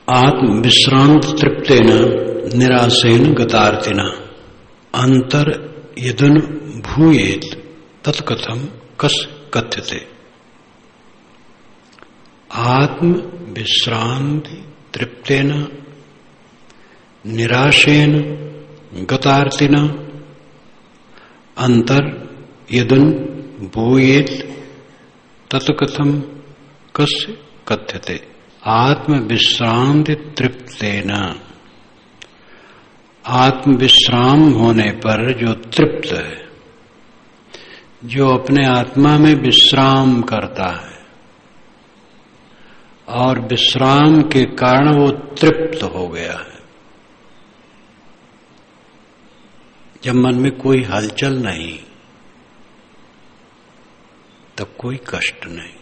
आत्म विश्रांत तृप्तेन निरासेन गतार्तिना अंतर यदन भूयेत तत्कथम कस कथ्यते। आत्म विश्रांति तृप्तेन निराशेन गतार्तिना अंतर यदन भूयेत तत्कथम कस कथ्यते। आत्म विश्रांति तृप्तेन, आत्म विश्राम होने पर जो तृप्त है, जो अपने आत्मा में विश्राम करता है और विश्राम के कारण वो तृप्त हो गया है। जब मन में कोई हलचल नहीं तब कोई कष्ट नहीं,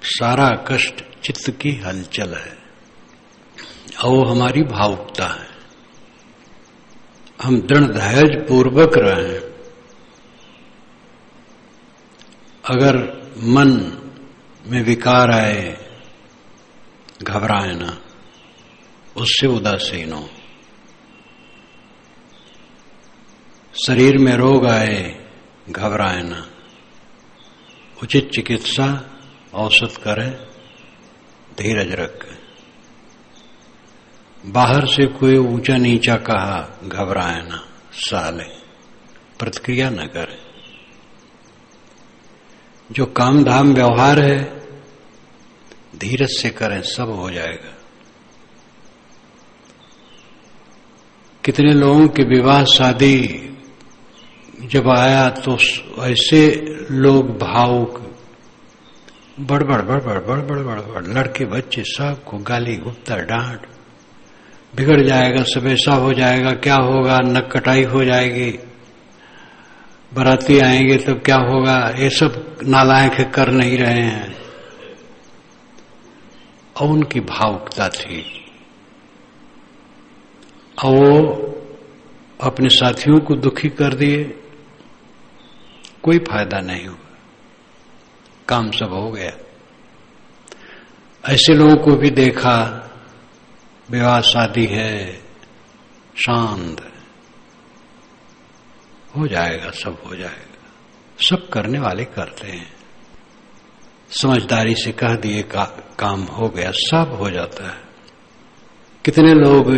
सारा कष्ट चित्त की हलचल है और वो हमारी भावुकता है। हम दृढ़ धैर्य पूर्वक रहें। अगर मन में विकार आए, घबराए ना, उससे उदासीन हो। शरीर में रोग आए, घबराए ना, उचित चिकित्सा औषध करें, धीरज रखें। बाहर से कोई ऊंचा नीचा कहा, घबराए ना, सह लें, प्रतिक्रिया न करें। जो काम धाम व्यवहार है धीरज से करें, सब हो जाएगा। कितने लोगों के विवाह शादी जब आया तो ऐसे लोग भावुक, बड़बड़ बड़बड़ बड़बड़ बड़बड़, लड़के बच्चे सबको गाली गुप्ता डांट, बिगड़ जाएगा, सब ऐसा हो जाएगा, क्या होगा, नक कटाई हो जाएगी, बाराती आएंगे तब क्या होगा, ये सब नालायक कर नहीं रहे हैं। और उनकी भावुकता थी और वो अपने साथियों को दुखी कर दिए, कोई फायदा नहीं हुआ, काम सब हो गया। ऐसे लोगों को भी देखा, विवाह शादी है, शांत हो जाएगा, सब हो जाएगा। सब करने वाले करते हैं, समझदारी से कह दिए काम हो गया, सब हो जाता है। कितने लोग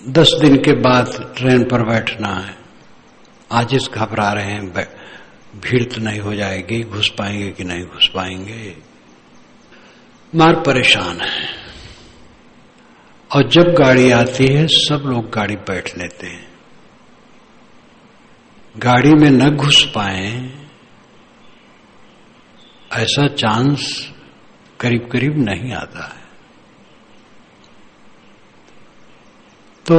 10 दिन के बाद ट्रेन पर बैठना है, आज इस घबरा रहे हैं, भीड़ तो नहीं हो जाएगी, घुस पाएंगे कि नहीं घुस पाएंगे, मार परेशान है। और जब गाड़ी आती है सब लोग गाड़ी बैठ लेते हैं, गाड़ी में न घुस पाए ऐसा चांस करीब करीब नहीं आता है। तो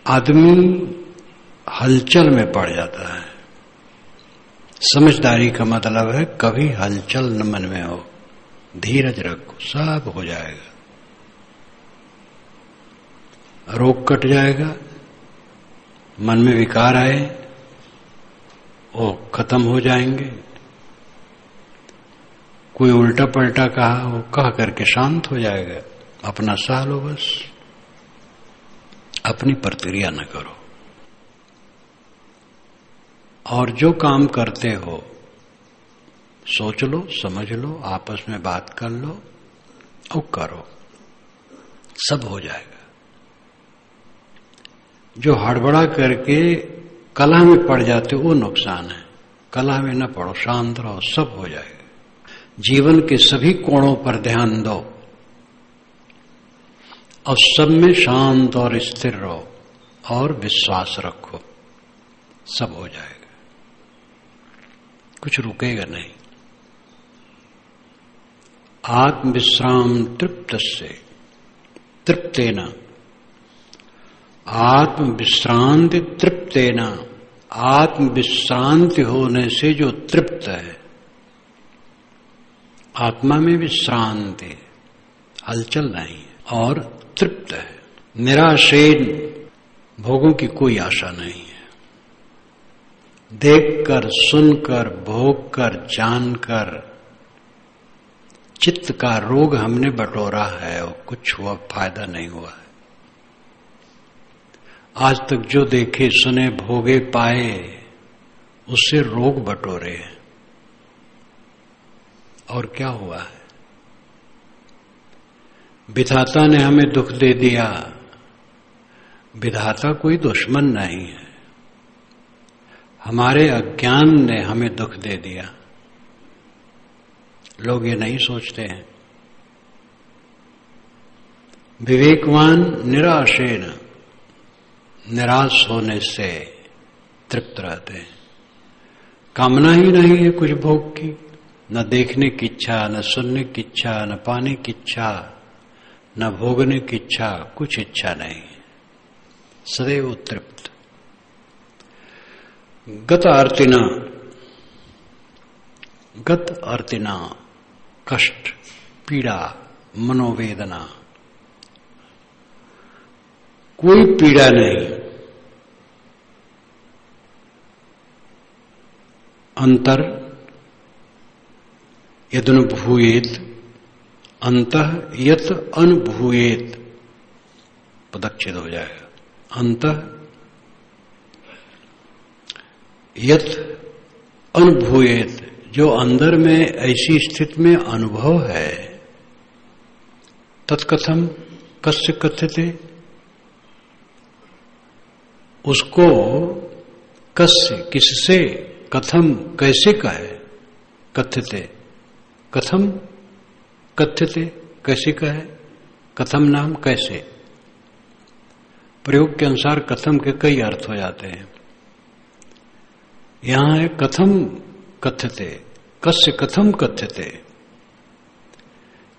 आदमी हलचल में पड़ जाता है। समझदारी का मतलब है कभी हलचल न मन में हो, धीरज रखो, सब हो जाएगा, रोग कट जाएगा। मन में विकार आए वो खत्म हो जाएंगे। कोई उल्टा पलटा कहा, वो कह करके शांत हो जाएगा। अपना सह लो, बस अपनी प्रतिक्रिया न करो। और जो काम करते हो सोच लो, समझ लो, आपस में बात कर लो और करो, सब हो जाएगा। जो हड़बड़ा करके कलह में पड़ जाते वो नुकसान है। कलह में न पड़ो, शांत रहो, सब हो जाएगा। जीवन के सभी कोणों पर ध्यान दो और सब में शांत और स्थिर रहो और विश्वास रखो, सब हो जाएगा, कुछ रुकेगा नहीं। आत्म विश्राम तृप्तस्य तृप्तेन, आत्म विश्रांति तृप्तेन, आत्म विश्रांति होने से जो तृप्त है, आत्मा में विश्रांति, हलचल नहीं और तृप्त है, निराशेन, भोगों की कोई आशा नहीं है। देखकर, सुनकर, भोग कर, जानकर चित्त का रोग हमने बटोरा है और कुछ हुआ फायदा नहीं हुआ है। आज तक जो देखे सुने भोगे पाए उससे रोग बटोरे हैं। और क्या हुआ है? विधाता ने हमें दुख दे दिया। विधाता कोई दुश्मन नहीं है, हमारे अज्ञान ने हमें दुख दे दिया। लोग ये नहीं सोचते हैं। विवेकवान निराशेन, निराश होने से तृप्त रहते हैं। कामना ही नहीं है कुछ भोग की, न देखने की इच्छा, न सुनने की इच्छा, न पाने की इच्छा, न भोगने की इच्छा, कुछ इच्छा नहीं, सदैव तृप्त। गत अर्तिना कष्ट, पीड़ा, मनोवेदना, कोई पीड़ा नहीं। अंतर यदनुभूयेत, अंतः यत अनुभूयेत, पदच्छेद हो जाएगा। अंतः यत अनुभूयेत, जो अंदर में ऐसी स्थिति में अनुभव है, तत्कथम कस्य कथ्यते, उसको कस्य किससे, कथम कैसे कहे, कथ्यते कथम कथ्यते कैसे कहे, कथम नाम कैसे। प्रयोग के अनुसार कथम के कई अर्थ हो जाते हैं। यहां है कथम कथ्यते, कस्य कथम कथ्यते,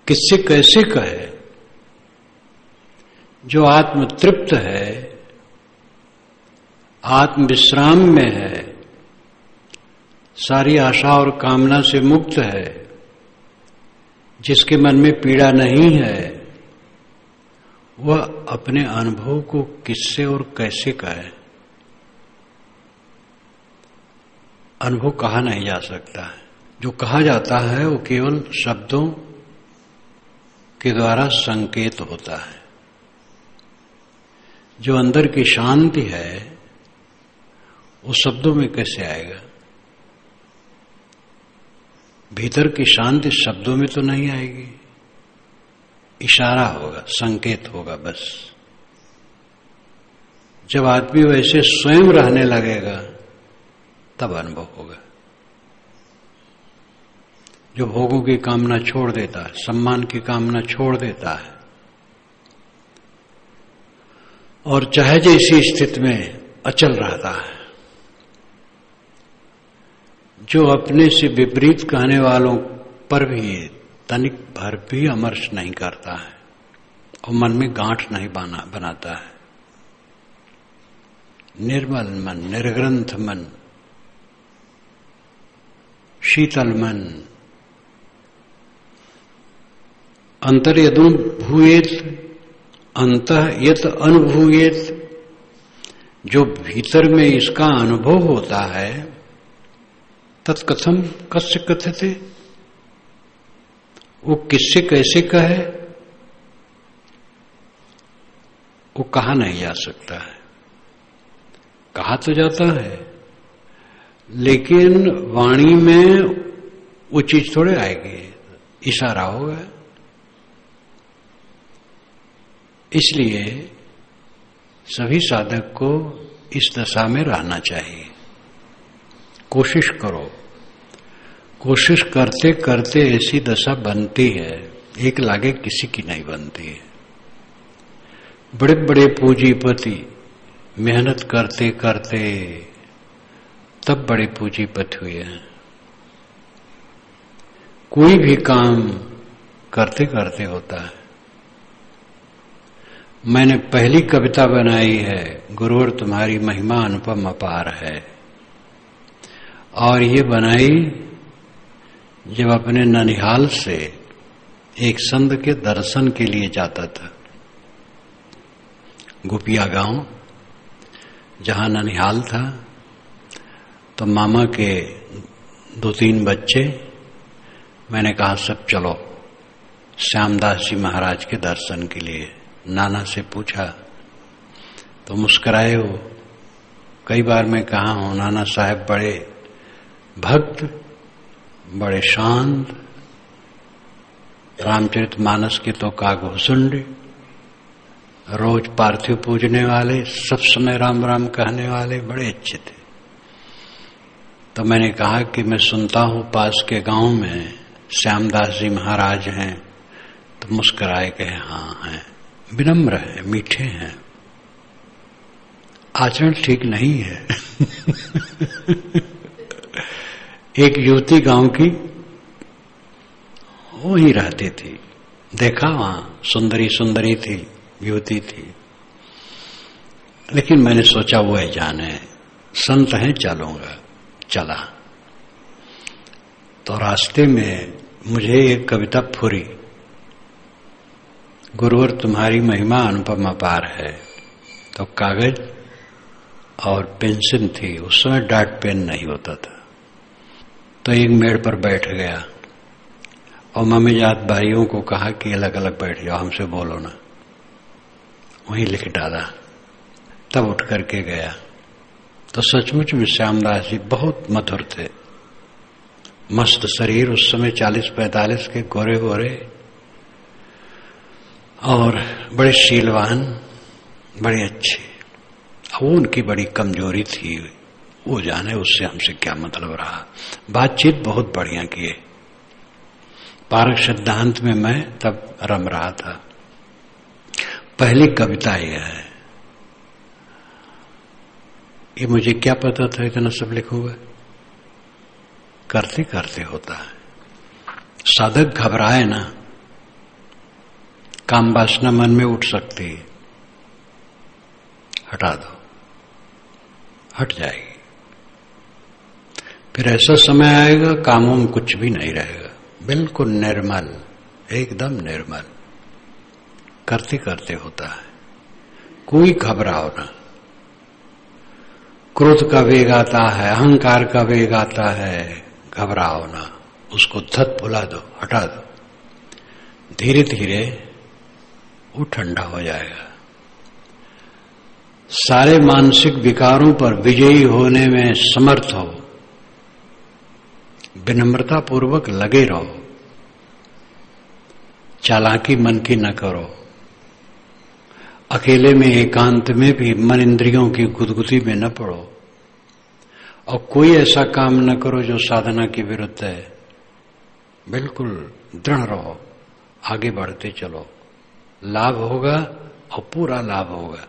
किससे कैसे कहे। जो आत्म तृप्त है, आत्म विश्राम में है, सारी आशा और कामना से मुक्त है, जिसके मन में पीड़ा नहीं है, वह अपने अनुभव को किससे और कैसे कहे। अनुभव कहा नहीं जा सकता है। जो कहा जाता है वो केवल शब्दों के द्वारा संकेत होता है। जो अंदर की शांति है वो शब्दों में कैसे आएगा। भीतर की शांति शब्दों में तो नहीं आएगी, इशारा होगा, संकेत होगा बस। जब आदमी वैसे स्वयं रहने लगेगा तब अनुभव होगा। जो भोगों की कामना छोड़ देता है, सम्मान की कामना छोड़ देता है और चाहे जैसी स्थिति में अचल रहता है, जो अपने से विपरीत कहने वालों पर भी तनिक भर भी अमर्ष नहीं करता है और मन में गांठ नहीं बनाता है, निर्मल मन, निर्ग्रंथ मन, शीतल मन, अंतर यदनुभूयेत, अंतः यत अनुभूयेत, जो भीतर में इसका अनुभव होता है, तत्कथम कस्य कथ्यते, वो किससे कैसे कहे, वो कहा नहीं जा सकता है। कहा तो जाता है लेकिन वाणी में वो चीज थोड़े आएगी, इशारा होगा। इसलिए सभी साधक को इस दशा में रहना चाहिए। कोशिश करो, कोशिश करते करते ऐसी दशा बनती है, एक लागे किसी की नहीं बनती है। बड़े बड़े पूंजीपति मेहनत करते करते तब बड़े पूंजीपति हुए हैं। कोई भी काम करते करते होता है। मैंने पहली कविता बनाई है, गुरुवर तुम्हारी महिमा अनुपम अपार है, और ये बनाई जब अपने ननिहाल से एक संत के दर्शन के लिए जाता था। गोपिया गांव जहां ननिहाल था, तो मामा के 2-3 बच्चे, मैंने कहा सब चलो श्यामदास जी महाराज के दर्शन के लिए। नाना से पूछा तो मुस्कुराए हो। कई बार मैं कहा हूं नाना साहब बड़े भक्त, बड़े शांत, रामचरितमानस के तो कागभूषुंड, रोज पार्थिव पूजने वाले, सब समय राम राम कहने वाले, बड़े अच्छे थे। तो मैंने कहा कि मैं सुनता हूं पास के गांव में श्यामदास जी महाराज हैं। तो मुस्कुराए कहे हाँ हैं, विनम्र है, मीठे हैं, आचरण ठीक नहीं है। एक युवती गांव की वो ही रहती थी, देखा वहां सुंदरी सुंदरी थी, युवती थी, लेकिन मैंने सोचा वो है जाने, संत हैं, चलूंगा। चला तो रास्ते में मुझे एक कविता फुरी, गुरुवर तुम्हारी महिमा अनुपम अपार है। तो कागज और पेंसिल थी, उस समय डाट पेन नहीं होता था। तो एक मेड़ पर बैठ गया और मम्मी जात भाइयों को कहा कि अलग अलग बैठ जाओ, हमसे बोलो ना। वहीं लिख डाला। तब उठ करके गया तो सचमुच में श्यामदास जी बहुत मधुर थे, मस्त शरीर, उस समय 40-45 के, गोरे गोरे और बड़े शीलवान, बड़े अच्छे। वो उनकी बड़ी कमजोरी थी, वो जाने उससे हमसे क्या मतलब रहा। बातचीत बहुत बढ़िया किए। पारक सिद्धांत में मैं तब रम रहा था। पहली कविता यह है, ये मुझे क्या पता था इतना सब लिखूंगा, करते करते होता है। साधक घबराए ना, काम वासना मन में उठ सकती है, हटा दो, हट जाएगी। फिर ऐसा समय आएगा कामों में कुछ भी नहीं रहेगा, बिल्कुल निर्मल, एकदम निर्मल। करते करते होता है, कोई घबराओ ना। क्रोध का वेग आता है, अहंकार का वेग आता है, घबराओ ना, उसको धत भुला दो, हटा दो। धीरे धीरे वो ठंडा हो जाएगा। सारे मानसिक विकारों पर विजयी होने में समर्थ हो, विनम्रता पूर्वक लगे रहो, चालाकी मन की न करो। अकेले में एकांत में भी मन इंद्रियों की गुदगुदी में न पड़ो, और कोई ऐसा काम न करो जो साधना के विरुद्ध है। बिल्कुल दृढ़ रहो, आगे बढ़ते चलो, लाभ होगा और पूरा लाभ होगा।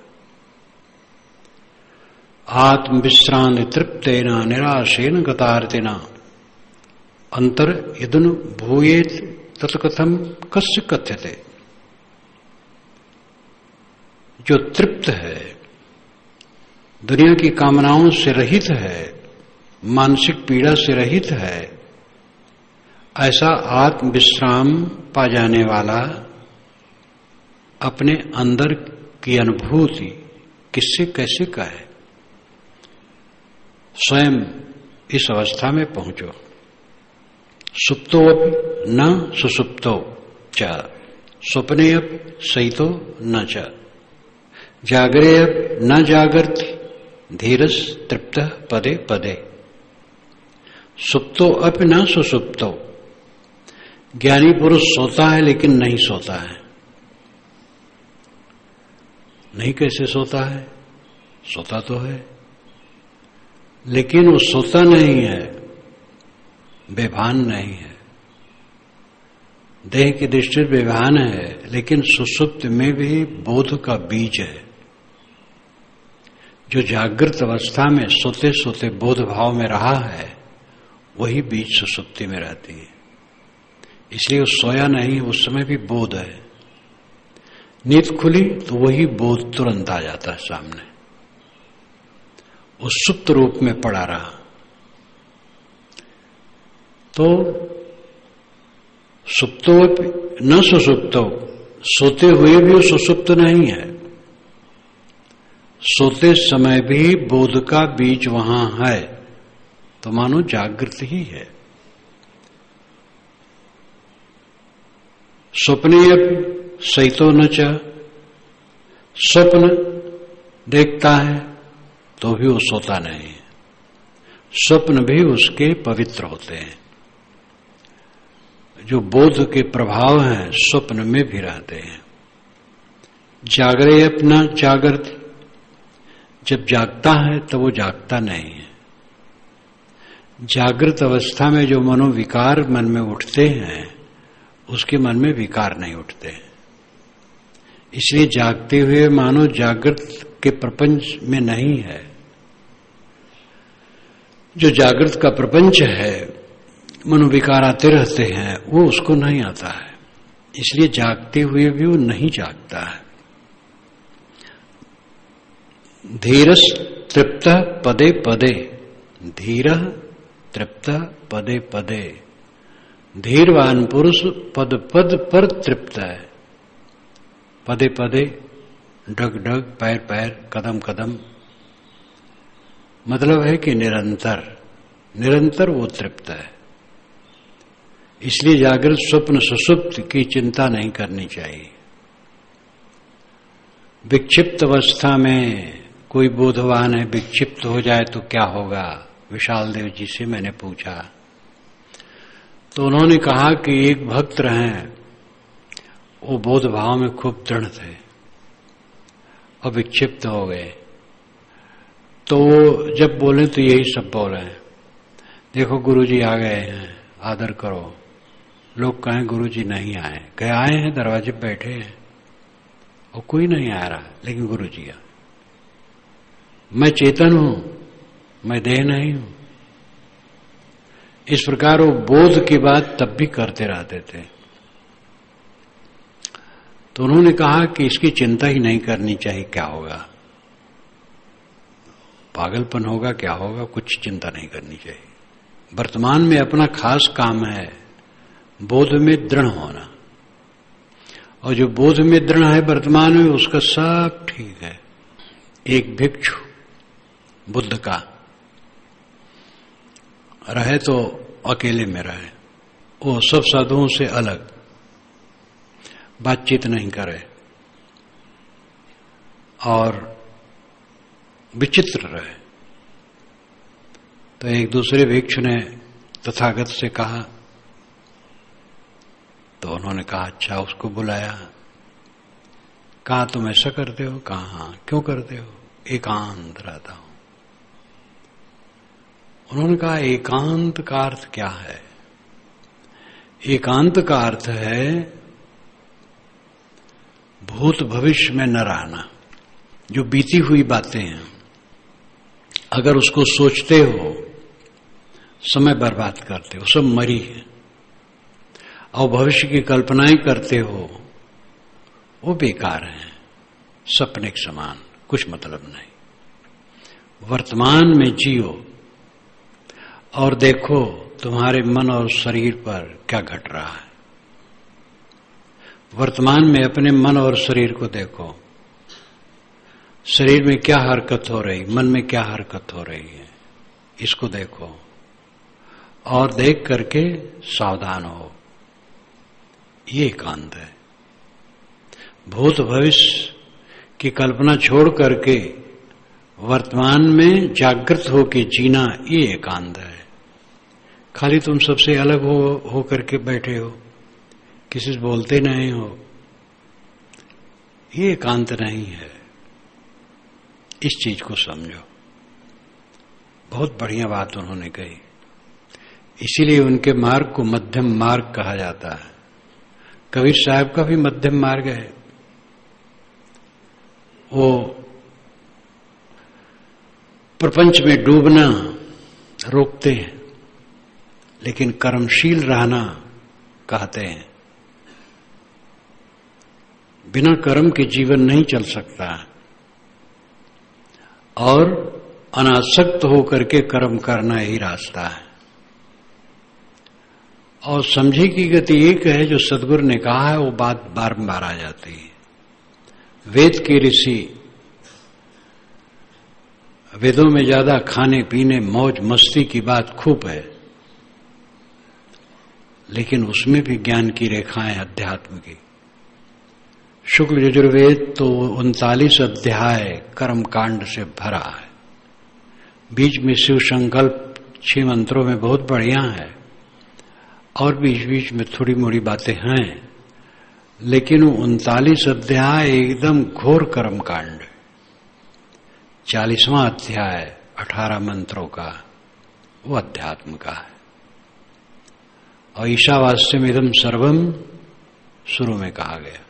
आत्म विश्रांति तृप्तेना निराशेन गतार्तिना अंतर यदनु भूयेत तत्कथम कस्य कथ्यते। जो तृप्त है, दुनिया की कामनाओं से रहित है, मानसिक पीड़ा से रहित है, ऐसा आत्म विश्राम पा जाने वाला अपने अंदर की अनुभूति किससे कैसे कहे। स्वयं इस अवस्था में पहुंचो। सुप्तो न सुसुप्तो च स्वप्ने सहितो न च जागरे न जागर्ति धीरस तृप्त पदे पदे। सुप्तो अपि न सुसुप्तो, ज्ञानी पुरुष सोता है लेकिन नहीं सोता है। नहीं कैसे सोता है? सोता तो है, लेकिन वो सोता नहीं है, बेभान नहीं है। देह की दृष्टि बेभान है, लेकिन सुसुप्त में भी बोध का बीज है। जो जागृत अवस्था में सोते सोते बोध भाव में रहा है, वही बीज सुसुप्ति में रहती है। इसलिए वो सोया नहीं, उस समय भी बोध है। नींद खुली तो वही बोध तुरंत आ जाता है सामने, उस सुप्त रूप में पड़ा रहा। तो सुप्तो न सुसुप्तो, सोते हुए भी वो सुसुप्त नहीं है। सोते समय भी बोध का बीज वहां है, तो मानो जागृत ही है। स्वप्नेऽपि सहितो न च, स्वप्न देखता है तो भी वो सोता नहीं है, स्वप्न भी उसके पवित्र होते हैं। जो बोध के प्रभाव हैं स्वप्न में भी रहते हैं। जागरे अपना जागृत, जब जागता है तब वो जागता नहीं है। जागृत अवस्था में जो मनोविकार मन में उठते हैं उसके मन में विकार नहीं उठते। इसलिए जागते हुए मानो जागृत के प्रपंच में नहीं है। जो जागृत का प्रपंच है, मनोविकार आते रहते हैं, वो उसको नहीं आता है। इसलिए जागते हुए भी वो नहीं जागता है। धीरस तृप्त पदे पदे, धीर तृप्त पदे पदे, धीरवान पुरुष पद पद पर तृप्त है। पदे पदे, डग डग, पैर पैर, कदम कदम, मतलब है कि निरंतर निरंतर वो तृप्त है। इसलिए जागृत स्वप्न सुषुप्त की चिंता नहीं करनी चाहिए। विक्षिप्त अवस्था में कोई बोधवान है, विक्षिप्त हो जाए तो क्या होगा? विशाल देव जी से मैंने पूछा तो उन्होंने कहा कि एक भक्त हैं, वो बोध भाव में खूब दृढ़ थे और विक्षिप्त हो गए। तो जब बोले तो यही सब बोले, देखो गुरुजी आ गए हैं, आदर करो। लोग कहें गुरुजी नहीं आए, कहे आए हैं, दरवाजे पे बैठे हैं और कोई नहीं आ रहा, लेकिन गुरुजी आ। मैं चेतन हूं, मैं देह नहीं हूं। इस प्रकार वो बोध की बात तब भी करते रहते थे। तो उन्होंने कहा कि इसकी चिंता ही नहीं करनी चाहिए, क्या होगा, पागलपन होगा, क्या होगा, कुछ चिंता नहीं करनी चाहिए। वर्तमान में अपना खास काम है बोध में दृढ़ होना, और जो बोध में दृढ़ है वर्तमान में उसका सब ठीक है। एक भिक्षु बुद्ध का रहे तो अकेले में रहे, वो सब साधुओं से अलग, बातचीत नहीं करे और विचित्र रहे। तो एक दूसरे भिक्षु ने तथागत से कहा, तो उन्होंने कहा अच्छा, उसको बुलाया, कहा तुम ऐसा करते हो? कहा हाँ। क्यों करते हो? एकांत रहता हूं। उन्होंने कहा एकांत का अर्थ क्या है? एकांत का अर्थ है भूत भविष्य में न रहना। जो बीती हुई बातें हैं अगर उसको सोचते हो, समय बर्बाद करते हो, सब मरी है, और भविष्य की कल्पनाएं करते हो, वो बेकार है, सपने के समान, कुछ मतलब नहीं। वर्तमान में जियो और देखो तुम्हारे मन और शरीर पर क्या घट रहा है। वर्तमान में अपने मन और शरीर को देखो, शरीर में क्या हरकत हो रही, मन में क्या हरकत हो रही है, इसको देखो और देख करके सावधान हो। ये एकांत है। भूत भविष्य की कल्पना छोड़ करके वर्तमान में जागृत होके जीना, ये एकांत है। खाली तुम सबसे अलग हो करके बैठे हो, किसी से बोलते नहीं हो, ये एकांत नहीं है। इस चीज को समझो। बहुत बढ़िया बात उन्होंने कही। इसीलिए उनके मार्ग को मध्यम मार्ग कहा जाता है। कबीर साहब का भी मध्यम मार्ग है। वो प्रपंच में डूबना रोकते हैं, लेकिन कर्मशील रहना कहते हैं। बिना कर्म के जीवन नहीं चल सकता, और अनासक्त होकर के कर्म करना ही रास्ता है। और समझे की गति एक है, जो सदगुरु ने कहा है वो बात बार-बार आ जाती है। वेद के ऋषि, वेदों में ज्यादा खाने पीने मौज मस्ती की बात खूब है, लेकिन उसमें भी ज्ञान की रेखाएं अध्यात्म की। शुक्ल यजुर्वेद तो 39 अध्याय कर्म कांड से भरा है। बीच में शिव संकल्प 6 मंत्रों में बहुत बढ़िया है, और बीच बीच में थोड़ी मोड़ी बातें हैं, लेकिन 39 अध्याय एकदम घोर कर्म कांड। 40वां अध्याय 18 मंत्रों का वो अध्यात्म का है। और ईशावास्यम इदम सर्वम शुरू में कहा गया,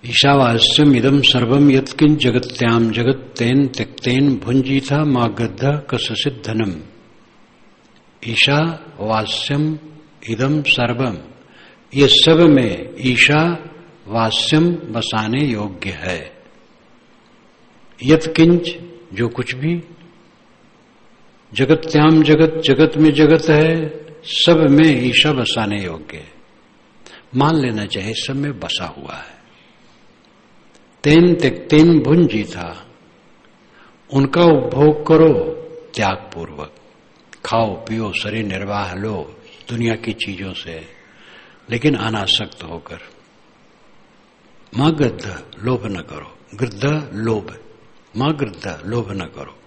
ईशावास्यम इदम सर्वम यत्किंच जगत्याम जगत तेन त्यक्तेन भुंजीथा मा गद्ध कससित धनम। ईशा वास्यम इदम सर्वम, ये सब में ईशा वास्यम बसाने योग्य है। यत्किंच, जो कुछ भी, जगत्याम जगत, जगत में जगत है, सब में ईशा बसाने योग्य है। मान लेना चाहिए सब में बसा हुआ है। तेन त्यक्तेन भुंजीथा, उनका उपभोग करो त्याग पूर्वक। खाओ पियो, शरीर निर्वाह लो दुनिया की चीजों से, लेकिन अनासक्त होकर। मां गृद्ध, लोभ न करो। गृद्ध लोभ, मां गृद्ध, लोभ न करो।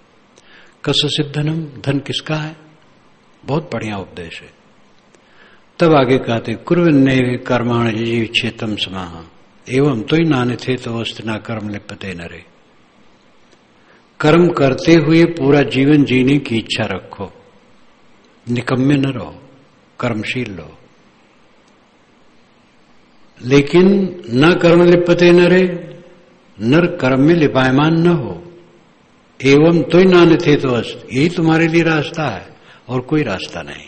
कससित धनम, धन किसका है? बहुत बढ़िया उपदेश है। तब आगे कहते कुर्वन्नैव कर्माणि यजीच्छेतम समाह एवं तो ही नाने थे तो अस्तना कर्म लिप्यते नरे। कर्म करते हुए पूरा जीवन जीने की इच्छा रखो, निकम्मे न रहो, कर्मशील लो। लेकिन न कर्म लिप्यते नरे, नर कर्म में लिपायमान न हो। एवं तो ही नाने थे तो अस्त, यही तुम्हारे लिए रास्ता है और कोई रास्ता नहीं।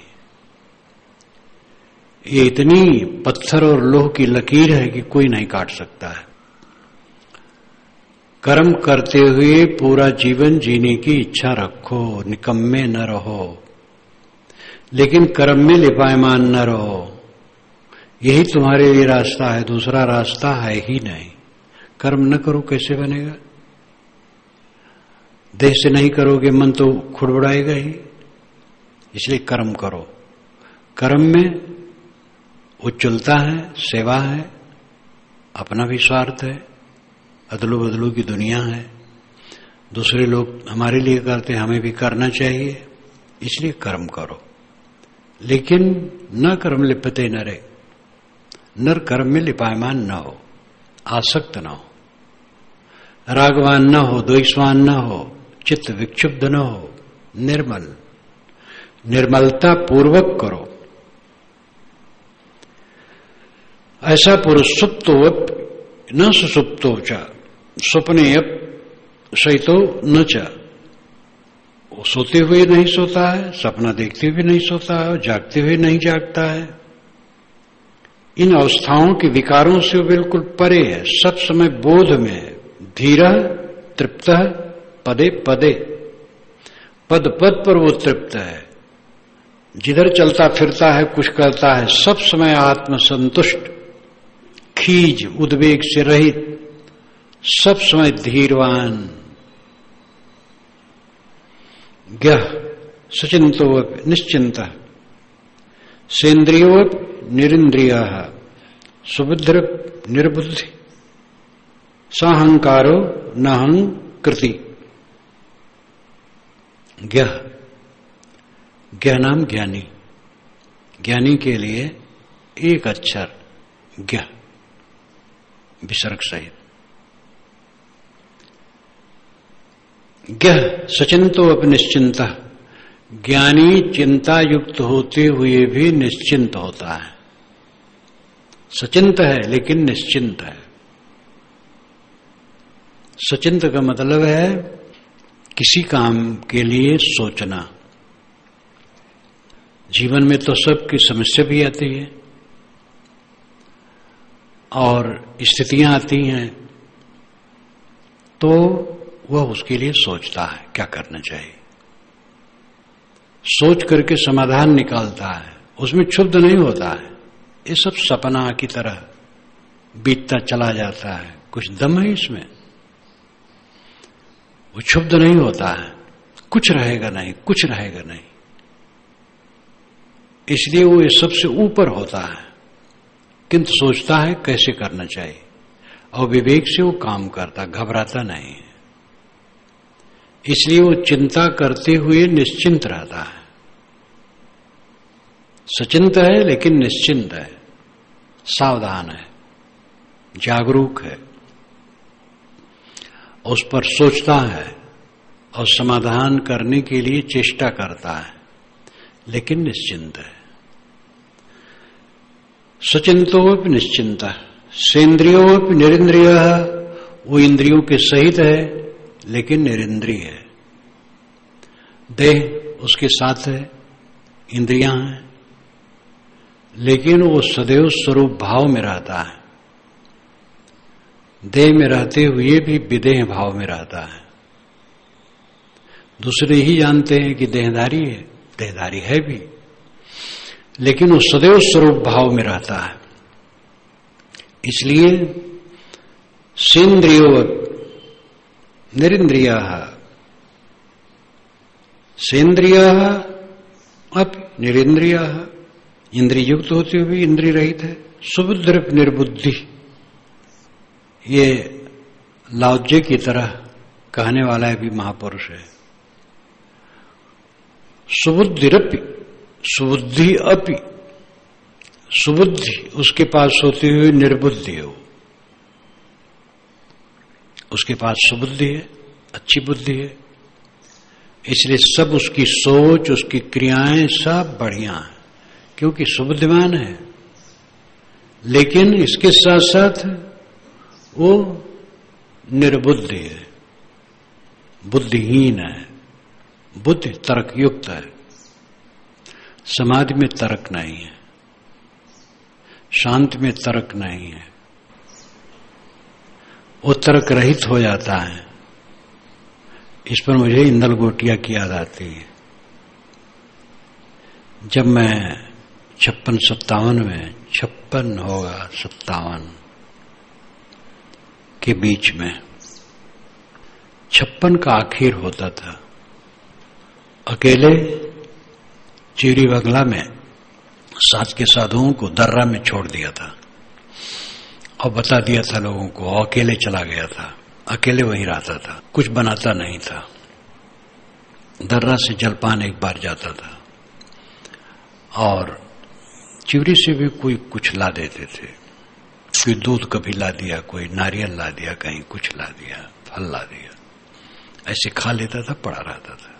ये इतनी पत्थर और लोह की लकीर है कि कोई नहीं काट सकता है। कर्म करते हुए पूरा जीवन जीने की इच्छा रखो, निकम्मे न रहो, लेकिन कर्म में लिपायमान न रहो। यही तुम्हारे लिए रास्ता है, दूसरा रास्ता है ही नहीं। कर्म न करो कैसे बनेगा? देह से नहीं करोगे मन तो खुड़बुड़ाएगा ही, इसलिए कर्म करो। कर्म में उज्ज्वलता है, सेवा है, अपना भी स्वार्थ है, अदलो बदलो की दुनिया है। दूसरे लोग हमारे लिए करते, हमें भी करना चाहिए, इसलिए कर्म करो। लेकिन न कर्म लिप्यते नरे, नर कर्म में लिपायमान न हो, आसक्त न हो, रागवान न हो, द्वेषवान न हो, चित्त विक्षुब्ध न हो, निर्मल, निर्मलता पूर्वक करो। ऐसा पुरुष सुप्तोप न सुसुप्तो च स्वप्ने अप शयितो न च, वो सोते हुए नहीं सोता है, सपना देखते हुए नहीं सोता है, जागते हुए नहीं जागता है। इन अवस्थाओं के विकारों से वो बिल्कुल परे है, सब समय बोध में है। धीर तृप्त पदे पदे, पद पद पर वो तृप्त है। जिधर चलता फिरता है, कुछ करता है, सब समय आत्म संतुष्ट, खीज उद्वेग से रहित, सब समय धीरवान। ज्ञः सचिंतो निश्चिंत, सेन्द्रियो निरिंद्रिय, सुबुद्ध निर्बुद्धि, साहंकारो नाहंकृति। ज्ञः, ज्ञ नाम ज्ञानी, ज्ञानी के लिए एक अक्षर ज्ञ विसर्ग सहित। ज्ञ सचिंतो अपि निश्चिंत, ज्ञानी चिंता युक्त होते हुए भी निश्चिंत होता है। सचिंत है लेकिन निश्चिंत है। सचिंत का मतलब है किसी काम के लिए सोचना। जीवन में तो सबकी समस्या भी आती है और स्थितियां आती हैं, तो वह उसके लिए सोचता है क्या करना चाहिए, सोच करके समाधान निकालता है, उसमें क्षुब्ध नहीं होता है। ये सब सपना की तरह बीतता चला जाता है, कुछ दम है इसमें, वो क्षुब्ध नहीं होता है, कुछ रहेगा नहीं, कुछ रहेगा नहीं। इसलिए वो ये सबसे ऊपर होता है, किंतु सोचता है कैसे करना चाहिए, और विवेक से वो काम करता, घबराता नहीं है। इसलिए वो चिंता करते हुए निश्चिंत रहता है। सचिंत है लेकिन निश्चिंत है, सावधान है, जागरूक है, उस पर सोचता है और समाधान करने के लिए चेष्टा करता है, लेकिन निश्चिंत है। सचिंतोपि निश्चिंत, सेन्द्रियोपि निरिंद्रिय, वो इंद्रियों के सहित है लेकिन निरिंद्रिय है। देह उसके साथ है, इंद्रियां हैं, लेकिन वो सदैव स्वरूप भाव में रहता है। देह में रहते हुए भी विदेह भाव में रहता है। दूसरे ही जानते हैं कि देहधारी है, देहधारी है भी, लेकिन वो सदैव स्वरूप भाव में रहता है। इसलिए सेन्द्रियो निरिंद्रिय, सेन्द्रिय अब निरिंद्रिय, इंद्रिय युक्त होते हुए इंद्रिय रहित है। सुबुद्ध निर्बुद्धि, ये लाओज्जे की तरह कहने वाला है भी महापुरुष है। सुबुद्धिरपि, सुबुद्धि अपि, सुबुद्धि उसके पास होते हुए निर्बुद्धि हो, उसके पास सुबुद्धि है, अच्छी बुद्धि है, इसलिए सब उसकी सोच, उसकी क्रियाएं सब बढ़िया है, क्योंकि सुबुद्धिमान है। लेकिन इसके साथ साथ वो निर्बुद्धि है, बुद्धिहीन है, बुद्धि तर्क युक्त है। समाधि में तर्क नहीं है, शांति में तर्क नहीं है, वो तर्क रहित हो जाता है। इस पर मुझे इंदल गोटिया की याद आती है। जब मैं 56-57 में, 56 होगा 57 के बीच में, 56 का आखिर होता था, अकेले चीरी बगला में साथ के साधुओं को दर्रा में छोड़ दिया था और बता दिया था लोगों को, और अकेले चला गया था, अकेले वहीं रहता था, कुछ बनाता नहीं था। दर्रा से जलपान एक बार जाता था और चिवरी से भी कोई कुछ ला देते थे, कोई दूध कभी ला दिया, कोई नारियल ला दिया, कहीं कुछ ला दिया, फल ला दिया, ऐसे खा लेता था, पड़ा रहता था।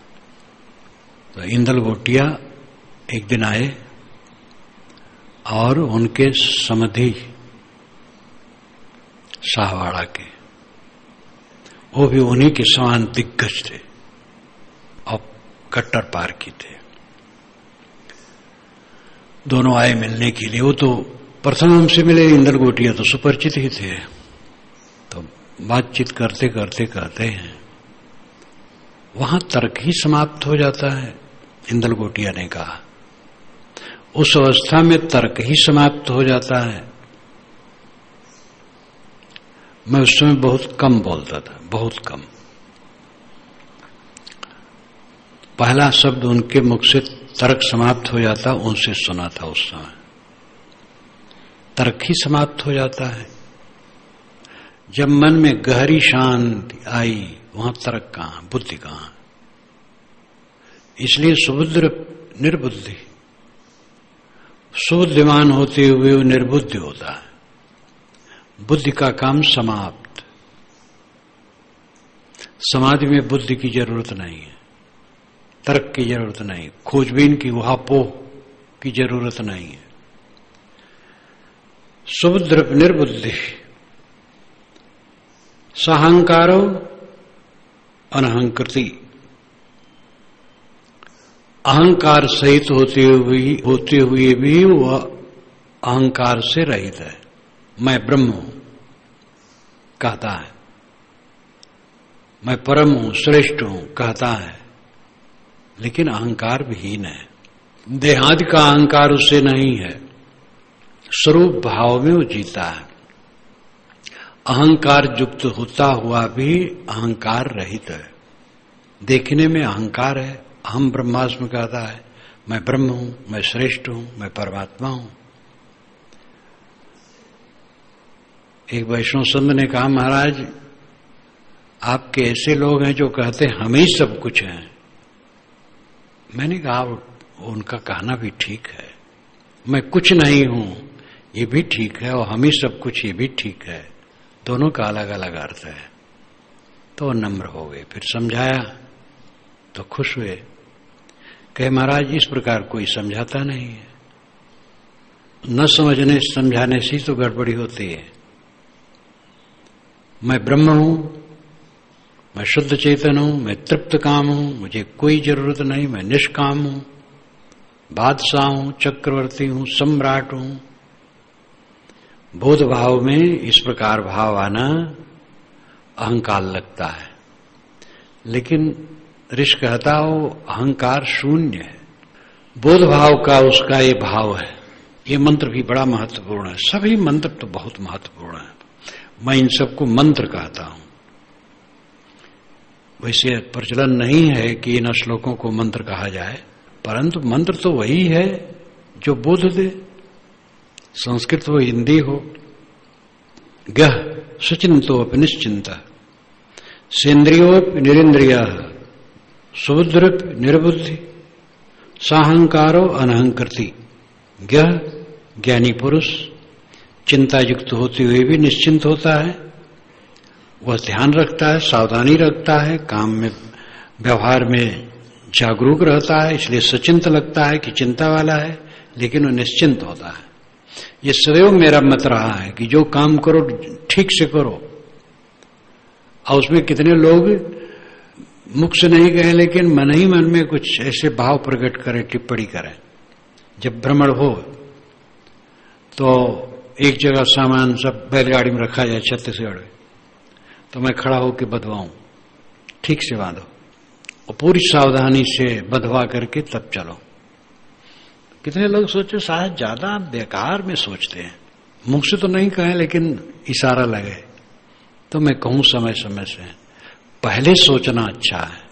तो इंदल गोटिया एक दिन आए और उनके समधि शाहवाड़ा के, वो भी उन्हीं के समान दिग्गज थे और कट्टर पार की थे। दोनों आए मिलने के लिए। वो तो प्रथम हमसे मिले, इंदल गोटिया तो सुपरिचित ही थे। तो बातचीत करते करते कहते हैं, वहां तर्क ही समाप्त हो जाता है। इंदल गोटिया ने कहा, उस अवस्था में तर्क ही समाप्त हो जाता है। मैं उस समय बहुत कम बोलता था, बहुत कम। पहला शब्द उनके मुख से तर्क समाप्त हो जाता, उनसे सुना था उस समय। तर्क ही समाप्त हो जाता है। जब मन में गहरी शांति आई, वहां तर्क कहां, बुद्धि कहां। इसलिए सुबुद्ध निर्बुद्धि, सुबुद्धिमान होते हुए वो निर्बुद्धि होता है। बुद्धि का काम समाप्त। समाधि में बुद्धि की जरूरत नहीं है, तर्क की जरूरत नहीं, खोजबीन की उहापोह की जरूरत नहीं है। सुबुद्ध निर्बुद्धि, सहंकारो अनहंकृति, अहंकार सहित होते हुए भी वह अहंकार से रहित है। मैं ब्रह्म हूं कहता है, मैं परम हूं, श्रेष्ठ हूं कहता है, लेकिन अहंकार विहीन है। देहादि का अहंकार उससे नहीं है, स्वरूप भाव में वो जीता है। अहंकार युक्त होता हुआ भी अहंकार रहित है। देखने में अहंकार है, अहम ब्रह्मास्मि कहता है, मैं ब्रह्म हूं, मैं श्रेष्ठ हूं, मैं परमात्मा हूं। एक वैष्णव संत ने कहा, महाराज आपके ऐसे लोग हैं जो कहते हैं हम ही सब कुछ हैं। मैंने कहा उनका कहना भी ठीक है, मैं कुछ नहीं हूं ये भी ठीक है और हम ही सब कुछ ये भी ठीक है, दोनों का अलग अलग अर्थ है। तो नम्र हो गए, फिर समझाया तो खुश हुए। कहे महाराज इस प्रकार कोई समझाता नहीं है, न समझने समझाने से तो गड़बड़ी होती है। मैं ब्रह्म हूं, मैं शुद्ध चेतन हूं, मैं तृप्त काम हूं, मुझे कोई जरूरत नहीं, मैं निष्काम हूं, बादशाह हूं, चक्रवर्ती हूं, सम्राट हूं। बोध भाव में इस प्रकार भाव आना अहंकार लगता है, लेकिन ऋषि कहता हो अहंकार शून्य है। बोध भाव का उसका ये भाव है। ये मंत्र भी बड़ा महत्वपूर्ण है, सभी मंत्र तो बहुत महत्वपूर्ण है। मैं इन सबको मंत्र कहता हूं। वैसे प्रचलन नहीं है कि इन श्लोकों को मंत्र कहा जाए, परंतु मंत्र तो वही है जो बोध दे। संस्कृत हो हिंदी हो। गह सुचिंतोप निश्चिंता सेन्द्रियोप निरिंद्रिया सुबुद्धिप निर्बुद्धि साहंकारो अनहंकृति। गह ज्ञानी पुरुष चिंता युक्त होते हुए भी निश्चिंत होता है, वह ध्यान रखता है, सावधानी रखता है, काम में व्यवहार में जागरूक रहता है, इसलिए सचिंत लगता है कि चिंता वाला है, लेकिन वह निश्चिंत होता है। ये सदैव मेरा मत रहा है कि जो काम करो ठीक से करो। और उसमें कितने लोग मुख से नहीं कहें लेकिन मन ही मन में कुछ ऐसे भाव प्रकट करें, टिप्पणी करें। जब भ्रमण हो तो एक जगह सामान सब बैलगाड़ी में रखा जाए छत्तीसगढ़ में, तो मैं खड़ा होकर बंधवाऊं, ठीक से बांधो और पूरी सावधानी से बंधवा करके तब चलो। कितने लोग सोचो शायद ज्यादा बेकार में सोचते हैं, मुख से तो नहीं कहें लेकिन इशारा लगे। तो मैं कहूं समय समय से पहले सोचना अच्छा है।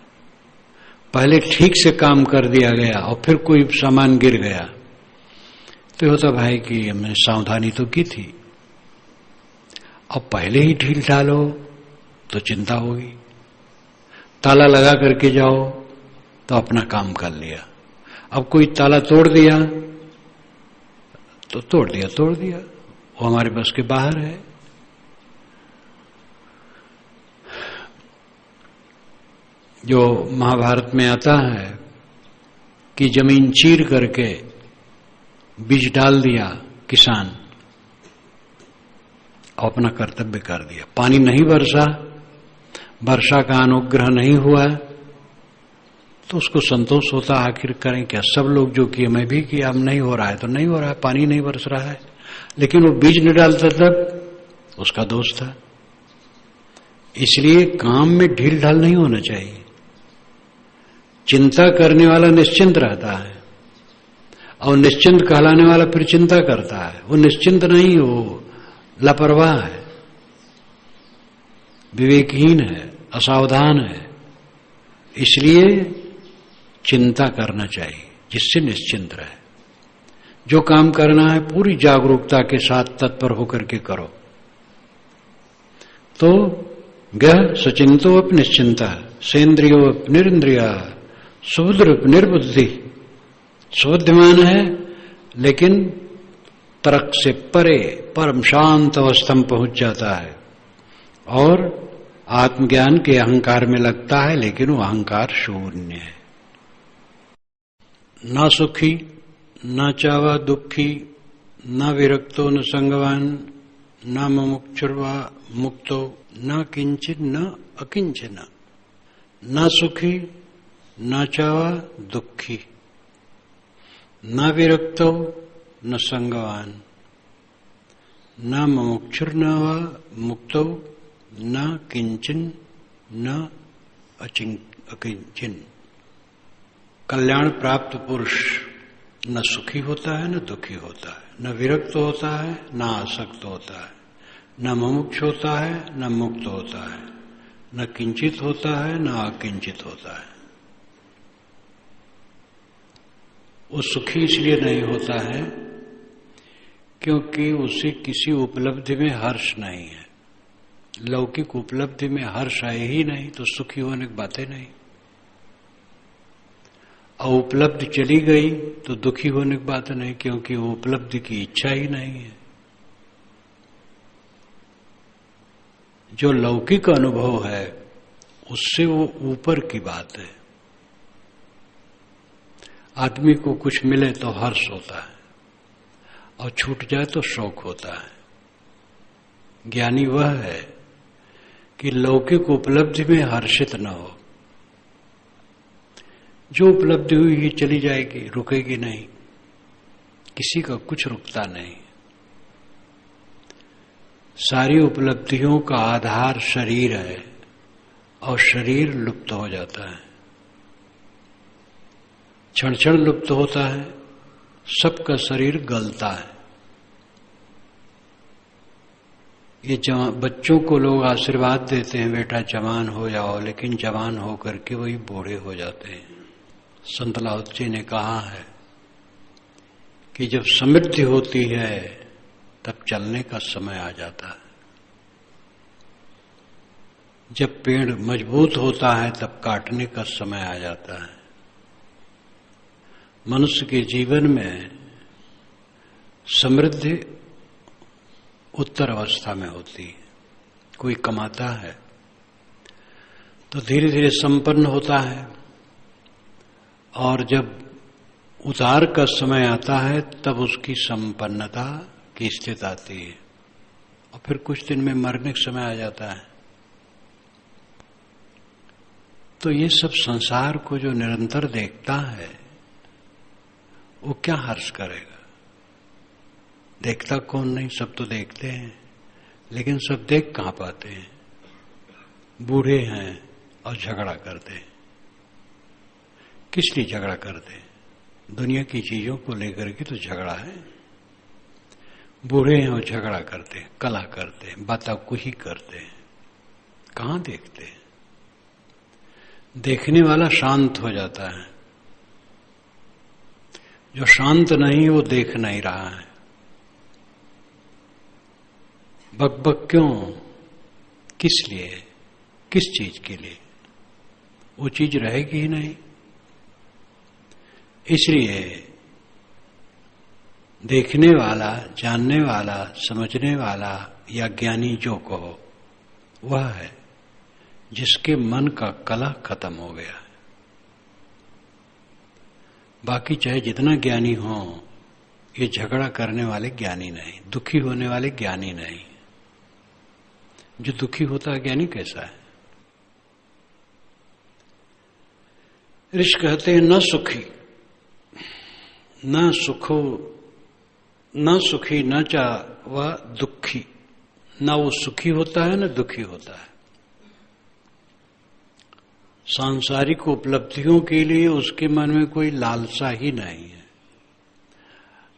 पहले ठीक से काम कर दिया गया और फिर कोई सामान गिर गया तो होता भाई कि हमने सावधानी तो की थी, अब पहले ही ढील ढालो तो चिंता होगी। ताला लगा करके जाओ तो अपना काम कर लिया, अब कोई ताला तोड़ दिया तो तोड़ दिया, वो हमारे बस के बाहर है। जो महाभारत में आता है कि जमीन चीर करके बीज डाल दिया किसान और अपना कर्तव्य कर दिया, पानी नहीं बरसा, वर्षा का अनुग्रह नहीं हुआ, तो उसको संतोष होता आखिर करें क्या, सब लोग जो किए मैं भी किया, अब नहीं हो रहा है तो नहीं हो रहा है, पानी नहीं बरस रहा है, लेकिन वो बीज नहीं डालता तब उसका दोष था। इसलिए काम में ढील ढाल नहीं होना चाहिए। चिंता करने वाला निश्चिंत रहता है और निश्चिंत कहलाने वाला फिर चिंता करता है। वो निश्चिंत नहीं, वो लापरवाह है, विवेकहीन है, असावधान है। इसलिए चिंता करना चाहिए जिससे निश्चिंत रहे। जो काम करना है पूरी जागरूकता के साथ तत्पर होकर के करो। तो गह सचिंतोप निश्चिंता सेन्द्रियोप निरिंद्रिया सुबुद्धिप निर्बुद्धि। सुबुद्धिमान है लेकिन तर्क से परे परम शांत अवस्था में पहुंच जाता है और आत्मज्ञान के अहंकार में लगता है, लेकिन वो अहंकार शून्य है। न सुखी न चावा दुखी न विरक्तो न संगवान न मुमुक्षुर्वा मुक्तो न किंचित न अकिंचन। न सुखी न चावा दुखी न विरक्तो न संगवान न मुमुक्षुर्न वा मुक्तो न किंचन न अकिंचन। कल्याण प्राप्त पुरुष न सुखी होता है न दुखी होता है, न विरक्त होता है न आसक्त होता है, न मुमुक्ष होता है न मुक्त होता है, न किंचित होता है न अकिंचित होता है। वो सुखी इसलिए नहीं होता है क्योंकि उसे किसी उपलब्धि में हर्ष नहीं है। लौकिक उपलब्धि में हर्ष आए ही नहीं तो सुखी होने की बातें नहीं। और उपलब्धि चली गई तो दुखी होने की बात नहीं, क्योंकि वो उपलब्धि की इच्छा ही नहीं है। जो लौकिक अनुभव है उससे वो ऊपर की बात है। आदमी को कुछ मिले तो हर्ष होता है और छूट जाए तो शोक होता है। ज्ञानी वह है कि लौकिक उपलब्धि में हर्षित न हो। जो उपलब्धि हुई ही चली जाएगी, रुकेगी नहीं। किसी का कुछ रुकता नहीं। सारी उपलब्धियों का आधार शरीर है और शरीर लुप्त हो जाता है, क्षण क्षण लुप्त होता है। सबका शरीर गलता है। ये बच्चों को लोग आशीर्वाद देते हैं, बेटा जवान हो जाओ, लेकिन जवान होकर के वही बूढ़े हो जाते हैं। संत लाओ जी ने कहा है कि जब समृद्धि होती है तब चलने का समय आ जाता है। जब पेड़ मजबूत होता है तब काटने का समय आ जाता है। मनुष्य के जीवन में समृद्धि उत्तर अवस्था में होती है। कोई कमाता है तो धीरे धीरे संपन्न होता है, और जब उतार का समय आता है तब उसकी संपन्नता की स्थिति आती है, और फिर कुछ दिन में मरने का समय आ जाता है। तो ये सब संसार को जो निरंतर देखता है वो क्या हर्ष करेगा? देखता कौन नहीं, सब तो देखते हैं, लेकिन सब देख कहां पाते हैं? बूढ़े हैं और झगड़ा करते हैं। किस लिए झगड़ा करते हैं? दुनिया की चीजों को लेकर के तो झगड़ा है। बूढ़े हैं और झगड़ा करते हैं, कला करते हैं, बाताकुही करते हैं। कहां देखते हैं? देखने वाला शांत हो जाता है। जो शांत नहीं वो देख नहीं रहा है। बकबक क्यों? किस लिए? किस चीज के लिए? वो चीज रहेगी ही नहीं। इसलिए देखने वाला, जानने वाला, समझने वाला या ज्ञानी जो कहो वह है जिसके मन का कला खत्म हो गया है। बाकी चाहे जितना ज्ञानी हो, ये झगड़ा करने वाले ज्ञानी नहीं, दुखी होने वाले ज्ञानी नहीं। जो दुखी होता है ज्ञानी कैसा है? ऋषि कहते हैं न सुखी न सुखो न सुखी न चा वह दुखी। न वो सुखी होता है न दुखी होता है। सांसारिक उपलब्धियों के लिए उसके मन में कोई लालसा ही नहीं है,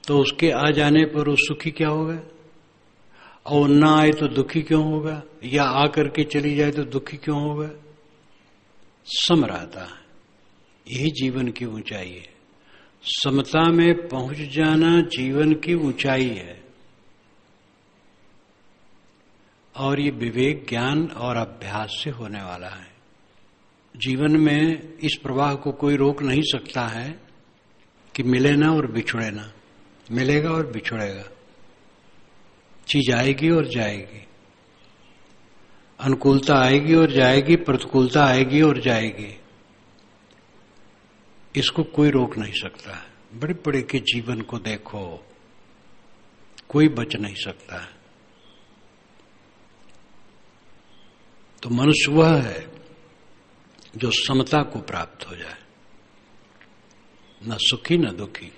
तो उसके आ जाने पर वो सुखी क्या होगा? और ना आए तो दुखी क्यों होगा? या आकर के चली जाए तो दुखी क्यों होगा? सम रहता है। यही जीवन की ऊंचाई है। समता में पहुंच जाना जीवन की ऊंचाई है। और ये विवेक, ज्ञान और अभ्यास से होने वाला है। जीवन में इस प्रवाह को कोई रोक नहीं सकता है कि मिले ना और बिछुड़े ना। मिलेगा और बिछुड़ेगा। चीज आएगी और जाएगी। अनुकूलता आएगी और जाएगी, प्रतिकूलता आएगी और जाएगी। इसको कोई रोक नहीं सकता है। बड़े बड़े के जीवन को देखो, कोई बच नहीं सकता है। तो मनुष्य वह है जो समता को प्राप्त हो जाए, न सुखी न दुखी,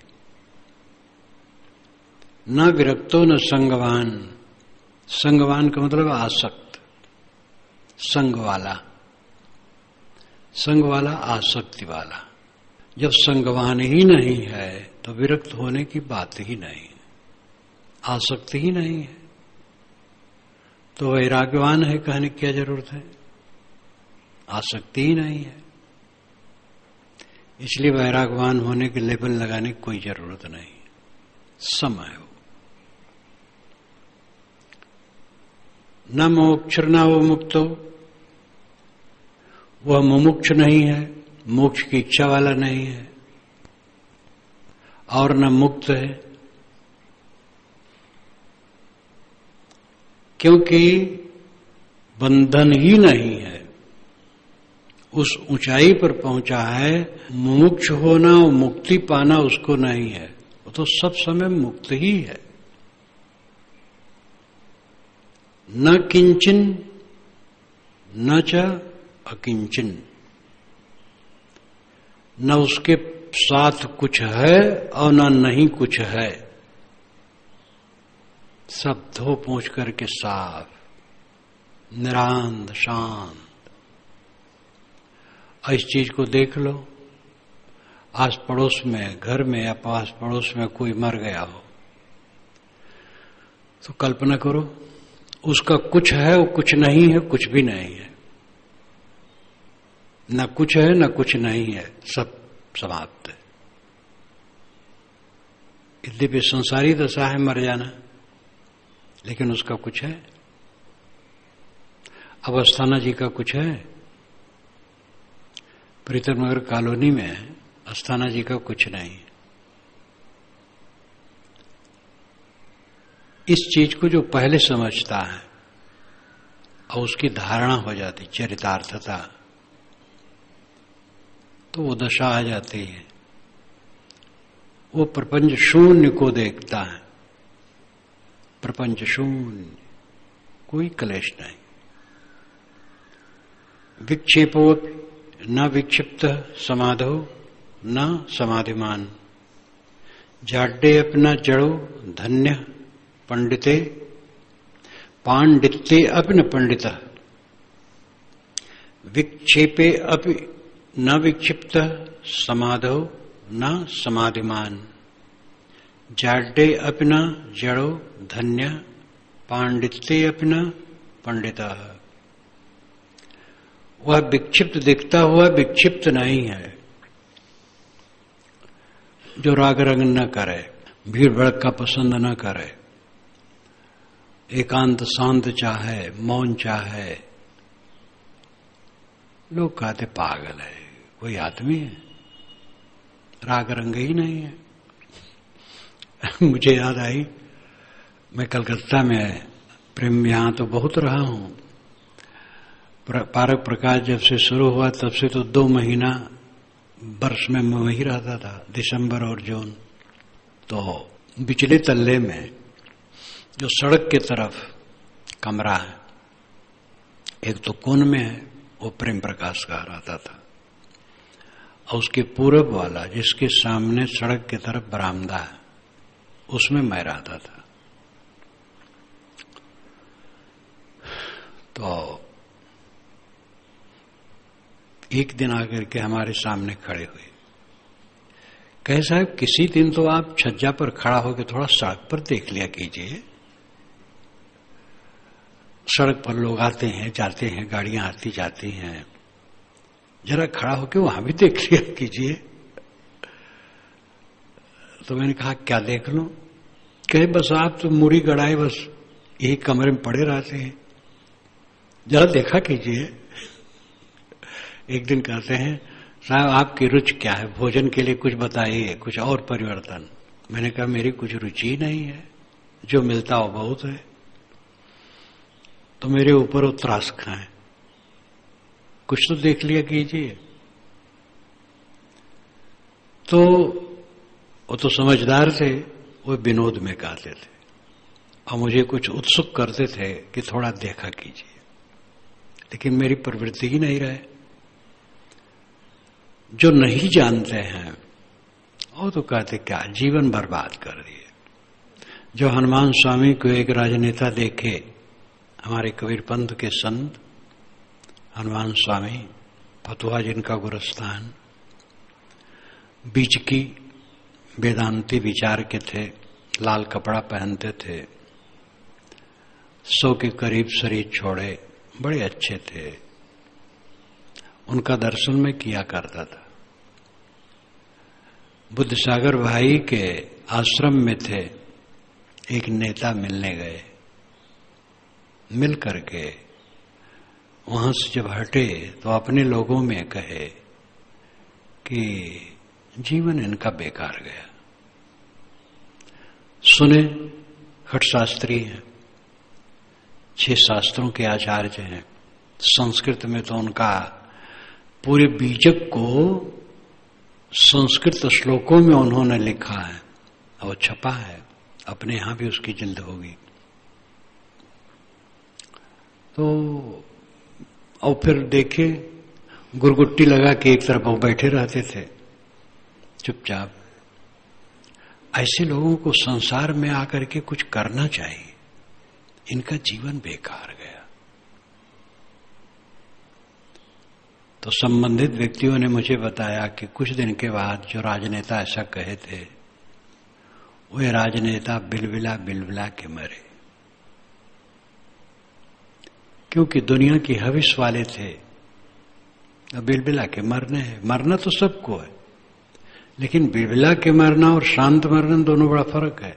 न विरक्तो न संगवान। संगवान का मतलब आसक्त, संग वाला, संग वाला, आसक्ति वाला। जब संगवान ही नहीं है तो विरक्त होने की बात ही नहीं, आसक्ति ही नहीं है तो वैराग्यवान है कहने की क्या जरूरत है? आसक्ति ही नहीं है। इसलिए वैरागवान होने के लेबल लगाने की कोई जरूरत नहीं। समय हो, न मोक्ष न वो मुक्त हो, वह मुमुक्ष नहीं है, मोक्ष की इच्छा वाला नहीं है, और न मुक्त है, क्योंकि बंधन ही नहीं है। उस ऊंचाई पर पहुंचा है, मुमुक्ष होना और मुक्ति पाना उसको नहीं है, वो तो सब समय मुक्त ही है। न किंचन न च अकिंचन, न उसके साथ कुछ है और न नहीं कुछ है, सब धो पोंछ करके साफ, निरांत, शांत। इस चीज को देख लो, आस पड़ोस में, घर में या पास पड़ोस में कोई मर गया हो तो कल्पना करो, उसका कुछ है और कुछ नहीं है, कुछ भी नहीं है, न कुछ है न कुछ नहीं है, सब समाप्त है। यद्यपि संसारी दशा है मर जाना, लेकिन उसका कुछ है। अब अस्थाना जी का कुछ है, प्रीतम नगर कॉलोनी में अस्थाना जी का कुछ नहीं। इस चीज को जो पहले समझता है और उसकी धारणा हो जाती, चरितार्थता, तो वो दशा आ जाती है। वो प्रपंच शून्य को देखता है, प्रपंच शून्य, कोई क्लेश नहीं। विक्षेपो न विक्षिप्त समाधो न समाधिमान, जाड्डे अपना जड़ो धन्य पंडिते पांडित्ये अपि न पंडित, विक्षेपे अपि न विक्षिप्त समाधो न समाधिमान, जाड्डे अपि न जड़ो धन्य पांडित्ये अपि न पंडितः। वह विक्षिप्त दिखता हुआ विक्षिप्त नहीं है, जो राग रंग न करे, भीड़ भड़का पसंद न करे, एकांत शांत चाहे, मौन चाहे। लोग कहते पागल है, कोई आदमी है, राग रंग ही नहीं है। मुझे याद आई, मैं कलकत्ता में प्रेम यहां तो बहुत रहा हूं, पारक प्रकाश जब से शुरू हुआ तब से तो 2 महीना वर्ष में मैं वहीं रहता था, दिसंबर और जून। तो बिचले तल्ले में जो सड़क के तरफ कमरा है, एक तो कोन में है, वो प्रेम प्रकाश का रहता था, और उसके पूरब वाला जिसके सामने सड़क के तरफ बरामदा है, उसमें मैं रहता था। तो एक दिन आकर के हमारे सामने खड़े हुए, कहे साहब किसी दिन तो आप छज्जा पर खड़ा होकर थोड़ा सड़क पर देख लिया कीजिए। सड़क पर लोग आते हैं जाते हैं, गाड़ियां आती जाती हैं, जरा खड़ा होकर वहां भी देख लिया कीजिए। तो मैंने कहा क्या देख लूं? कहे बस आप तो मुड़ी गड़ाए बस यही कमरे में पड़े रहते हैं, जरा देखा कीजिए। एक दिन कहते हैं साहब आपकी रुचि क्या है, भोजन के लिए कुछ बताइए, कुछ और परिवर्तन। मैंने कहा मेरी कुछ रुचि ही नहीं है, जो मिलता हो बहुत है। तो मेरे ऊपर वो त्रास खाएं, कुछ तो देख लिया कीजिए। तो वो तो समझदार थे, वो विनोद में कहते थे और मुझे कुछ उत्सुक करते थे कि थोड़ा देखा कीजिए, लेकिन मेरी प्रवृत्ति ही नहीं रहे। जो नहीं जानते हैं वो तो कहते क्या जीवन बर्बाद कर दिए। जो हनुमान स्वामी को एक राजनेता देखे, हमारे कबीर पंथ के संत हनुमान स्वामी, फतुहा जिनका गुरस्थान, बीच की वेदांती विचार के थे, लाल कपड़ा पहनते थे, 100 के करीब शरीर छोड़े, बड़े अच्छे थे। उनका दर्शन मैं किया करता था। बुद्ध सागर भाई के आश्रम में थे, एक नेता मिलने गए। मिल करके वहां से जब हटे तो अपने लोगों में कहे कि जीवन इनका बेकार गया। सुने, खट शास्त्री हैं, 6 शास्त्रों के आचार्य हैं। संस्कृत में तो उनका पूरे बीजक को संस्कृत श्लोकों में उन्होंने लिखा है और छपा है, अपने यहां भी उसकी जिल्द होगी। तो और फिर देखे, गुरगुट्टी लगा के एक तरफ वो बैठे रहते थे चुपचाप। ऐसे लोगों को संसार में आकर के कुछ करना चाहिए, इनका जीवन बेकार गया। तो संबंधित व्यक्तियों ने मुझे बताया कि कुछ दिन के बाद जो राजनेता ऐसा कहे थे, वे राजनेता बिलबिला बिलबिला के मरे, क्योंकि दुनिया की हविस वाले थे। बिलबिला के मरने हैं, मरना तो सबको है, लेकिन बिलबिला के मरना और शांत मरना दोनों बड़ा फर्क है।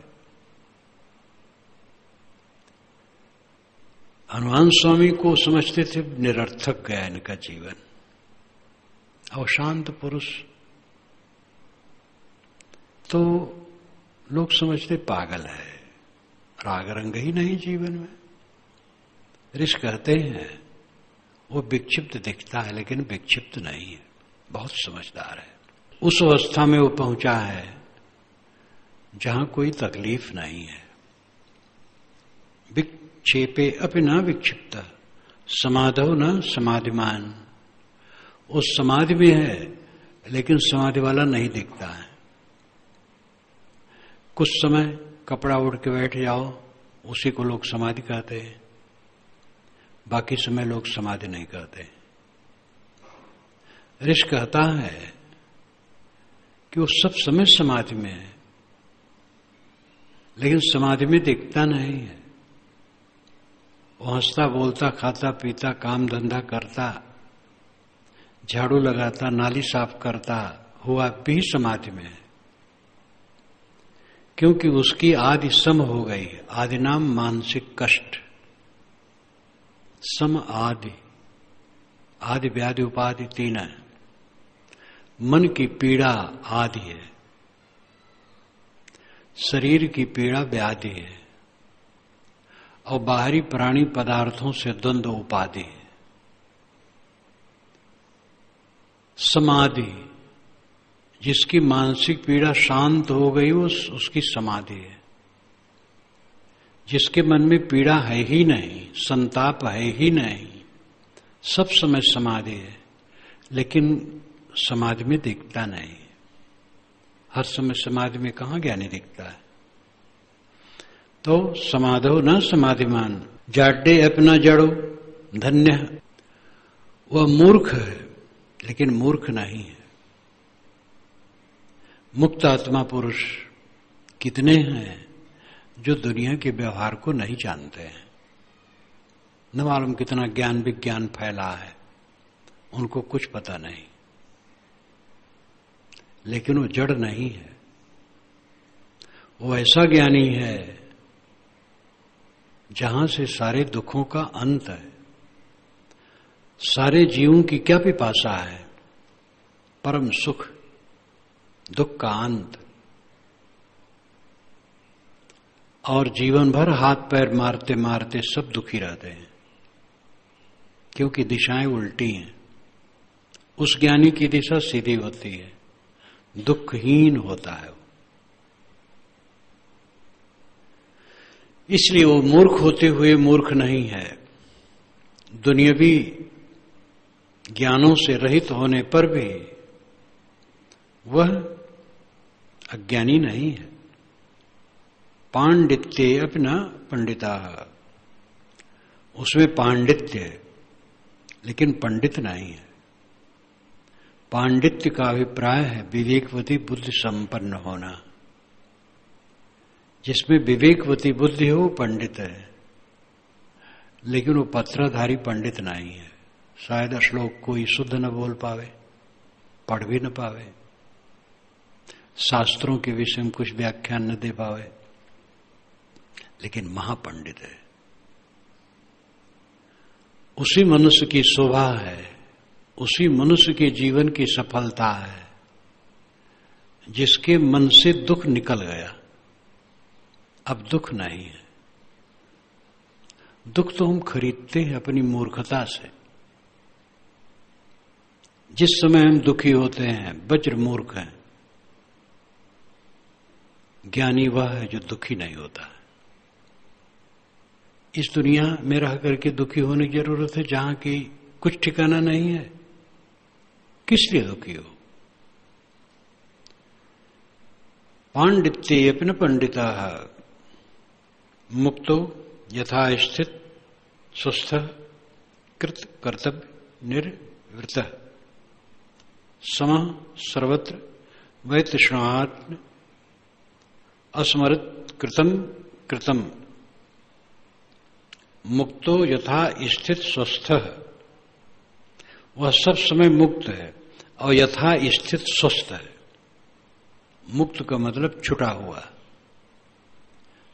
हनुमान स्वामी को समझते थे निरर्थक गया इनका जीवन, और शांत पुरुष तो लोग समझते पागल है, राग रंग ही नहीं जीवन में। ऋषि कहते हैं वो विक्षिप्त दिखता है लेकिन विक्षिप्त नहीं है, बहुत समझदार है। उस अवस्था में वो पहुंचा है जहां कोई तकलीफ नहीं है। विक्षेपे अपि न विक्षिप्त समाधौ न समाधिमान। उस समाधि में है लेकिन समाधि वाला नहीं दिखता है। कुछ समय कपड़ा उड़ के बैठ जाओ, उसी को लोग समाधि कहते हैं, बाकी समय लोग समाधि नहीं कहते। ऋषि कहता है कि वो सब समय समाधि में है लेकिन समाधि में दिखता नहीं है। वो हंसता बोलता खाता पीता काम धंधा करता, झाड़ू लगाता, नाली साफ करता हुआ भी समाधि में है, क्योंकि उसकी आदि सम हो गई। आदि नाम मानसिक कष्ट, सम आदि, आदि व्याधि उपाधि 3 है। मन की पीड़ा आदि है, शरीर की पीड़ा व्याधि है, और बाहरी प्राणी पदार्थों से द्वंद्व उपाधि है। समाधि, जिसकी मानसिक पीड़ा शांत हो गई वो उसकी समाधि है। जिसके मन में पीड़ा है ही नहीं, संताप है ही नहीं, सब समय समाधि है, लेकिन समाधि में दिखता नहीं। हर समय समाधि में कहां ज्ञानी दिखता है। तो समाधो न समाधिमान, जाड्डे अपना जड़ो धन्य। वह मूर्ख है लेकिन मूर्ख नहीं है। मुक्त आत्मा पुरुष कितने हैं जो दुनिया के व्यवहार को नहीं जानते हैं। न मालूम कितना ज्ञान विज्ञान फैला है, उनको कुछ पता नहीं, लेकिन वो जड़ नहीं है। वो ऐसा ज्ञानी है जहां से सारे दुखों का अंत है। सारे जीवों की क्या पिपासा है? परम सुख, दुख का अंत। और जीवन भर हाथ पैर मारते मारते सब दुखी रहते हैं, क्योंकि दिशाएं उल्टी हैं। उस ज्ञानी की दिशा सीधी होती है, दुखहीन होता है। इसलिए वो मूर्ख होते हुए मूर्ख नहीं है। दुनियावी ज्ञानों से रहित होने पर भी वह अज्ञानी नहीं है। पांडित्य अपना पंडिता, उसमें पांडित्य है लेकिन पंडित नहीं है। पांडित्य का अभिप्राय है विवेकवती बुद्धि संपन्न होना। जिसमें विवेकवती बुद्धि हो पंडित है, लेकिन वो पत्राधारी पंडित नहीं है। शायद श्लोक कोई शुद्ध न बोल पावे, पढ़ भी न पावे, शास्त्रों के विषय में कुछ व्याख्यान न दे पावे, लेकिन महापंडित है। उसी मनुष्य की शोभा है, उसी मनुष्य के जीवन की सफलता है जिसके मन से दुख निकल गया। अब दुख नहीं है। दुख तो हम खरीदते हैं अपनी मूर्खता से। जिस समय हम दुखी होते हैं, वज्र मूर्ख हैं। ज्ञानी वह है जो दुखी नहीं होता है। इस दुनिया में रह करके दुखी होने की जरूरत है जहां की कुछ ठिकाना नहीं है। किस लिए दुखी हो? पांडित्य अपने पंडिता मुक्तो यथा स्थित स्वस्थ कृत कर्तव्य निर्वृत सम सर्वत्र वैतृष्णात्म अस्मृत कृतम कृतम मुक्तो यथा स्थित स्वस्थ। वह सब समय मुक्त है और यथा स्थित स्वस्थ है। मुक्त का मतलब छुटा हुआ,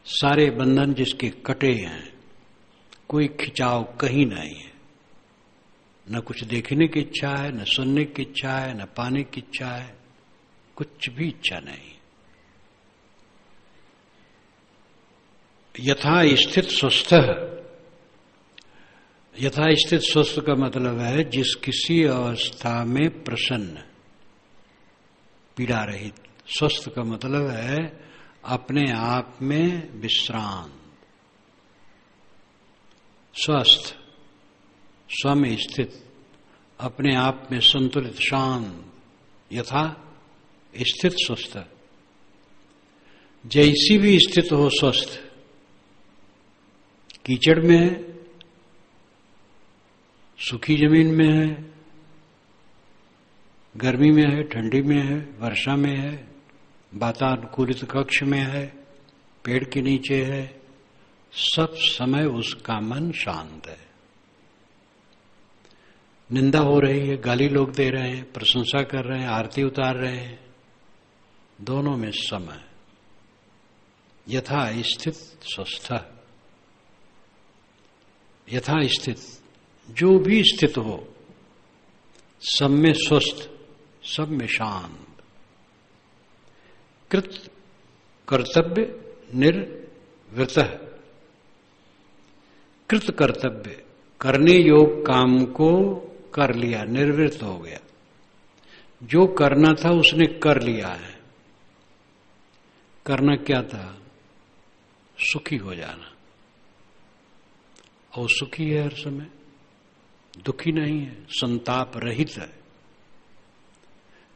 सारे बंधन जिसके कटे हैं, कोई खिंचाव कहीं नहीं है। न कुछ देखने की इच्छा है, न सुनने की इच्छा है, न पाने की इच्छा है, कुछ भी इच्छा नहीं। यथा स्थित स्वस्थ। यथा स्थित स्वस्थ का मतलब है जिस किसी अवस्था में प्रसन्न, पीड़ा रहित। स्वस्थ का मतलब है अपने आप में विश्रांत, स्वस्थ, स्व में स्थित, अपने आप में संतुलित, शांत। यथा स्थित स्वस्थ, जैसी भी स्थित हो स्वस्थ। कीचड़ में है, सूखी जमीन में है, गर्मी में है, ठंडी में है, वर्षा में है, वातानुकूलित कक्ष में है, पेड़ के नीचे है, सब समय उसका मन शांत है। निंदा हो रही है, गाली लोग दे रहे हैं, प्रशंसा कर रहे हैं, आरती उतार रहे हैं, दोनों में समय। यथा स्थित स्वस्थ। यथा स्थित, जो भी स्थित हो, सब में स्वस्थ, सब में शांत। कृत कर्तव्य निर्वृत। कृत कर्तव्य, करने योग काम को कर लिया, निर्वृत हो गया। जो करना था उसने कर लिया है। करना क्या था? सुखी हो जाना। और सुखी है हर समय, दुखी नहीं है, संताप रहित है।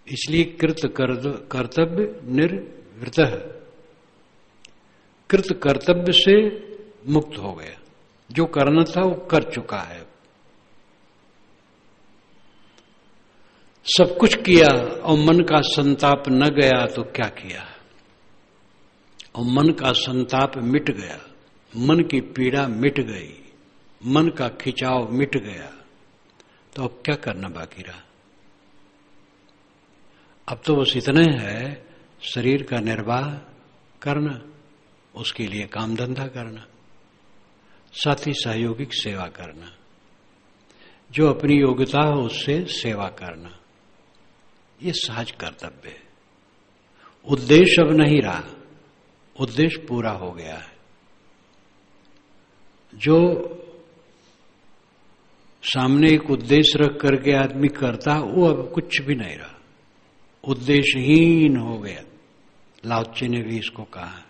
इसलिए कृत कर्तव्य निर्वृत है। कृत कर्तव्य से मुक्त हो गया। जो करना था वो कर चुका है। सब कुछ किया और मन का संताप न गया तो क्या किया? और मन का संताप मिट गया, मन की पीड़ा मिट गई, मन का खिंचाव मिट गया, तो अब क्या करना बाकी रहा? अब तो बस इतने है, शरीर का निर्वाह करना, उसके लिए काम धंधा करना, साथ ही सहयोगिक सेवा करना, जो अपनी योग्यता हो उससे सेवा करना, ये सहज कर्तव्य है। उद्देश्य अब नहीं रहा, उद्देश्य पूरा हो गया है। जो सामने एक उद्देश्य रख करके आदमी करता, वो अब कुछ भी नहीं रहा, उद्देश्यहीन हो गया। लाओत्से ने भी इसको कहा है,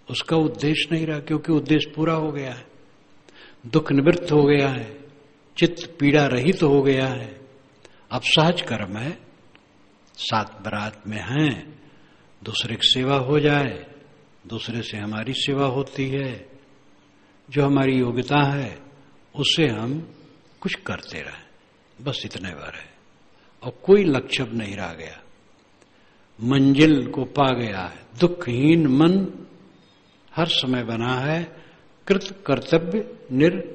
उसका उद्देश्य नहीं रहा, क्योंकि उद्देश्य पूरा हो गया है। दुख निवृत्त हो गया है, चित्त पीड़ा रहित तो हो गया है। अब सहज कर्म है, साथ बरात में हैं, दूसरे की सेवा हो जाए, दूसरे से हमारी सेवा होती है, जो हमारी योग्यता है उससे हम कुछ करते रहे, बस इतने बार है। और कोई लक्ष्य नहीं रह गया, मंजिल को पा गया है। दुखहीन मन हर समय बना है, कृत कर्तव्य निर्वृत,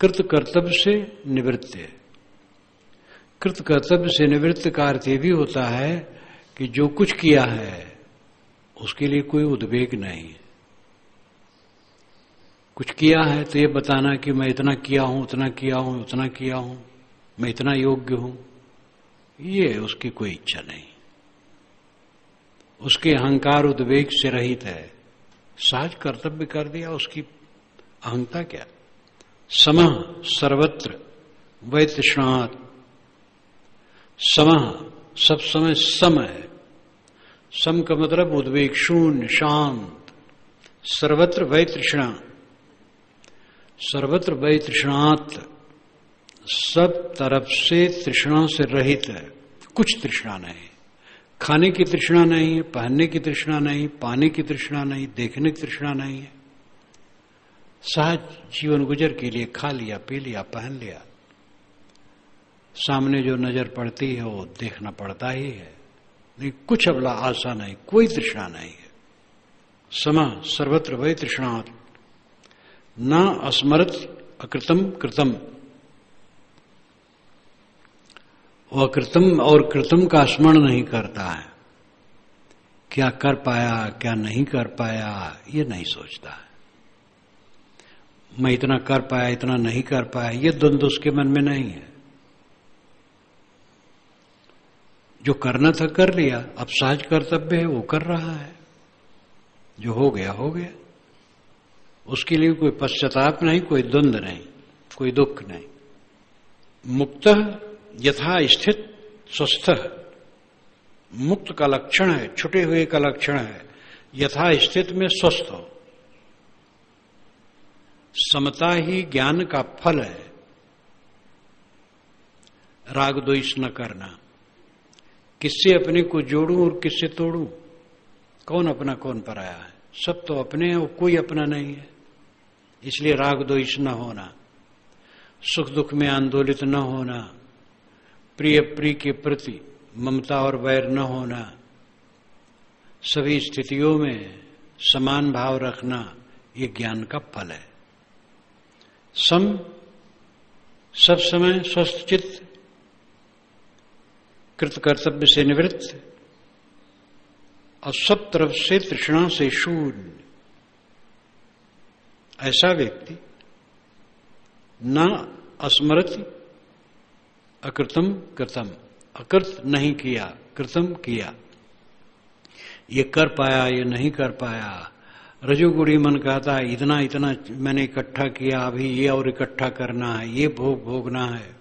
कृत कर्तव्य से निवृत्त है। कृत कर्तव्य से निवृत्त का अर्थ ये भी होता है कि जो कुछ किया है उसके लिए कोई उद्वेग नहीं है। कुछ किया है तो ये बताना कि मैं इतना किया हूं, उतना किया हूं, उतना किया हूं, मैं इतना योग्य हूं, ये उसकी कोई इच्छा नहीं। उसके अहंकार उद्वेग से रहित है। सहज कर्तव्य कर दिया, उसकी अहंता क्या। समः सर्वत्र वै तृष्णात्। समः सब समय सम है। सम का मतलब उद्वेग शून्य, शांत। सर्वत्र वै तृष्णा, सर्वत्र वै तृष्णात्, सब तरफ से तृष्णा से रहित है। कुछ तृष्णा नहीं, खाने की तृष्णा नहीं है, पहनने की तृष्णा नहीं, पाने की तृष्णा नहीं, देखने की तृष्णा नहीं है। सहज जीवन गुजर के लिए खा लिया, पी लिया, पहन लिया। सामने जो नजर पड़ती है वो देखना पड़ता ही है, नहीं कुछ अबला आशा नहीं, कोई तृष्णा नहीं है। समः सर्वत्र वै तृष्णात् न अस्मरत अकृतम कृतम। वो अकृतम और कृतम का स्मरण नहीं करता है। क्या कर पाया, क्या नहीं कर पाया, ये नहीं सोचता है। मैं इतना कर पाया, इतना नहीं कर पाया, ये द्वंद्व उसके मन में नहीं है। जो करना था कर लिया, अब सहज कर्तव्य है वो कर रहा है। जो हो गया हो गया, उसके लिए कोई पश्चाताप नहीं, कोई द्वंद्व नहीं, कोई दुख नहीं। मुक्त यथा स्थित स्वस्थ। मुक्त का लक्षण है, छुटे हुए का लक्षण है यथा स्थित में स्वस्थ हो। समता ही ज्ञान का फल है। राग द्वेष न करना। किससे अपने को जोड़ूं और किससे तोड़ूं, कौन अपना कौन पराया है। सब तो अपने हैं, कोई अपना नहीं है। इसलिए राग द्वेष न होना, सुख दुख में आंदोलित न होना, प्रिय प्रिय के प्रति ममता और वैर न होना, सभी स्थितियों में समान भाव रखना, ये ज्ञान का फल है। सम सब समय स्वस्थ चित्त, कृत कर्तव्य से निवृत्त और सब तरफ से तृष्णा से शून्य। ऐसा व्यक्ति न अस्मरति अकृतम कृतम। अकृत नहीं किया, कृतम किया। ये कर पाया, ये नहीं कर पाया। रजोगुणी मन कहता है इतना इतना मैंने इकट्ठा किया, अभी ये और इकट्ठा करना है, ये भोग भोगना है,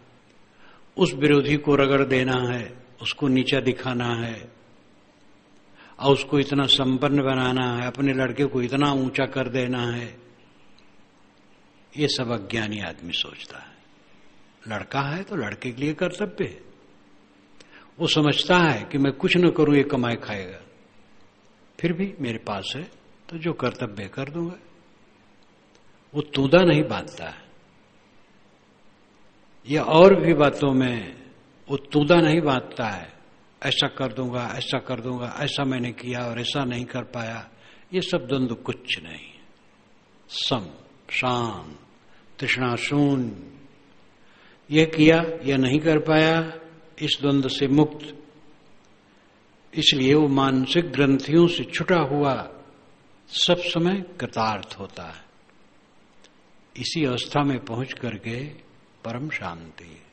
उस विरोधी को रगड़ देना है, उसको नीचा दिखाना है और उसको इतना संपन्न बनाना है, अपने लड़के को इतना ऊंचा कर देना है। ये सब अज्ञानी आदमी सोचता है। लड़का है तो लड़के के लिए कर्तव्य है। वो समझता है कि मैं कुछ न करूं ये कमाए खाएगा, फिर भी मेरे पास है तो जो कर्तव्य कर दूंगा। वो तूदा नहीं बांधता है, या और भी बातों में वो तूदा नहीं बांधता है। ऐसा कर दूंगा, ऐसा कर दूंगा, ऐसा मैंने किया और ऐसा नहीं कर पाया, ये सब द्वंद्व कुछ नहीं। सम शांत तृष्णा शून्य। यह किया, यह नहीं कर पाया, इस द्वंद्व से मुक्त। इसलिए वो मानसिक ग्रंथियों से छुटा हुआ सब समय कृतार्थ होता है। इसी अवस्था में पहुंच करके परम शांति है।